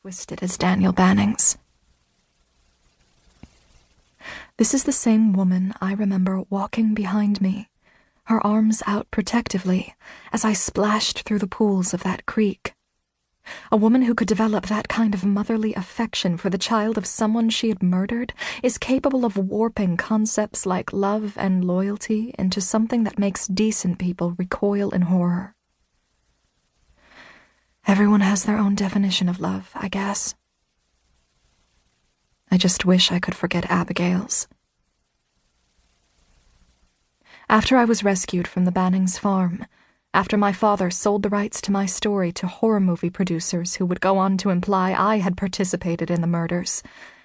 twisted as Daniel Banning's. This is the same woman I remember walking behind me, her arms out protectively as I splashed through the pools of that creek. A woman who could develop that kind of motherly affection for the child of someone she had murdered is capable of warping concepts like love and loyalty into something that makes decent people recoil in horror. Everyone has their own definition of love, I guess. I just wish I could forget Abigail's. After I was rescued from the Bannings' farm, after my father sold the rights to my story to horror movie producers who would go on to imply I had participated in the murders,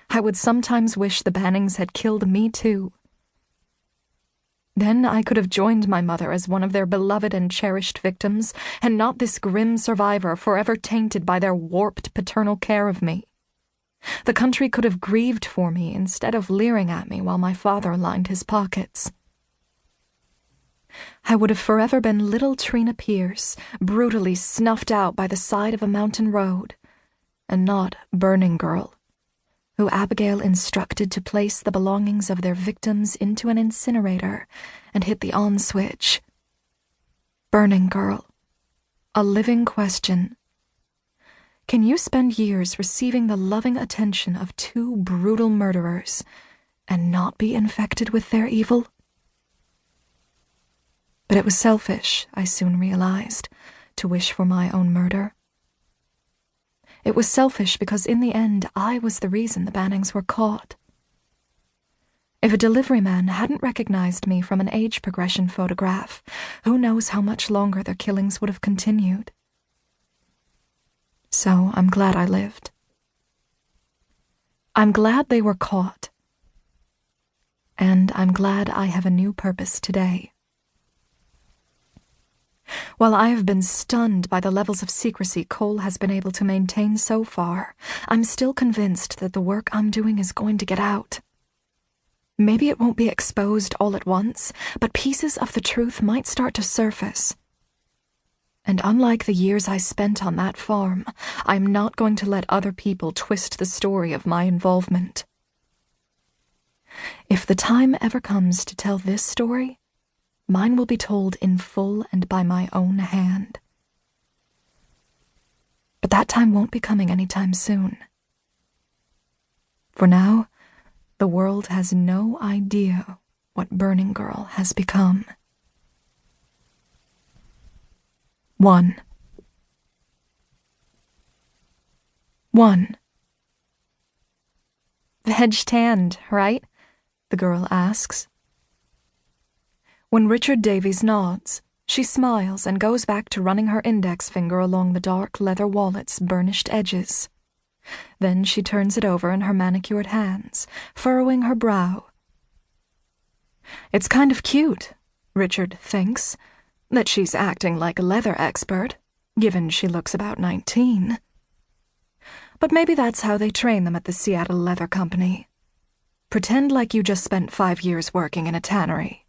I would sometimes wish the Bannings had killed me too. Then I could have joined my mother as one of their beloved and cherished victims, and not this grim survivor forever tainted by their warped paternal care of me. The country could have grieved for me instead of leering at me while my father lined his pockets. I would have forever been little Trina Pierce, brutally snuffed out by the side of a mountain road, and not Burning Girl, who Abigail instructed to place the belongings of their victims into an incinerator and hit the on switch. Burning Girl. A living question. Can you spend years receiving the loving attention of two brutal murderers and not be infected with their evil? But it was selfish, I soon realized, to wish for my own murder. It was selfish because in the end I was the reason the Bannings were caught. If a delivery man hadn't recognized me from an age progression photograph, who knows how much longer their killings would have continued. So I'm glad I lived. I'm glad they were caught. And I'm glad I have a new purpose today. While I have been stunned by the levels of secrecy Cole has been able to maintain so far, I'm still convinced that the work I'm doing is going to get out. Maybe it won't be exposed all at once, but pieces of the truth might start to surface. And unlike the years I spent on that farm, I'm not going to let other people twist the story of my involvement. If the time ever comes to tell this story, mine will be told in full and by my own hand. But that time won't be coming anytime soon. For now, the world has no idea what Burning Girl has become. 1. Veg tanned, right? The girl asks. When Richard Davies nods, she smiles and goes back to running her index finger along the dark leather wallet's burnished edges. Then she turns it over in her manicured hands, furrowing her brow. It's kind of cute, Richard thinks, that she's acting like a leather expert, given she looks about 19. But maybe that's how they train them at the Seattle Leather Company. Pretend like you just spent 5 years working in a tannery.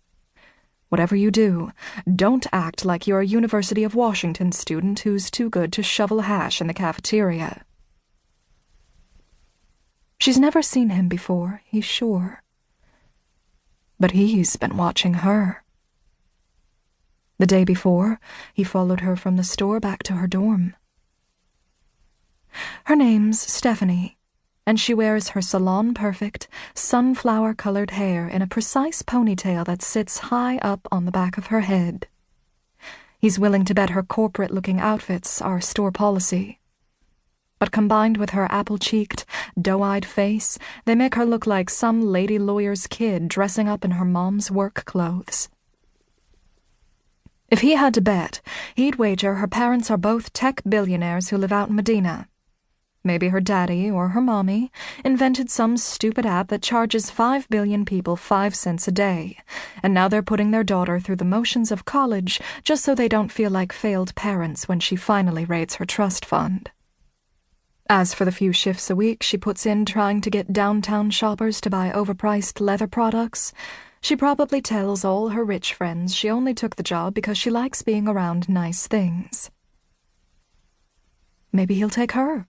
Whatever you do, don't act like you're a University of Washington student who's too good to shovel hash in the cafeteria. She's never seen him before, he's sure. But he's been watching her. The day before, he followed her from the store back to her dorm. Her name's Stephanie, and she wears her salon-perfect, sunflower-colored hair in a precise ponytail that sits high up on the back of her head. He's willing to bet her corporate-looking outfits are store policy. But combined with her apple-cheeked, doe-eyed face, they make her look like some lady lawyer's kid dressing up in her mom's work clothes. If he had to bet, he'd wager her parents are both tech billionaires who live out in Medina. Maybe her daddy or her mommy invented some stupid app that charges 5 billion people 5 cents a day, and now they're putting their daughter through the motions of college just so they don't feel like failed parents when she finally raids her trust fund. As for the few shifts a week she puts in trying to get downtown shoppers to buy overpriced leather products, she probably tells all her rich friends she only took the job because she likes being around nice things. Maybe he'll take her.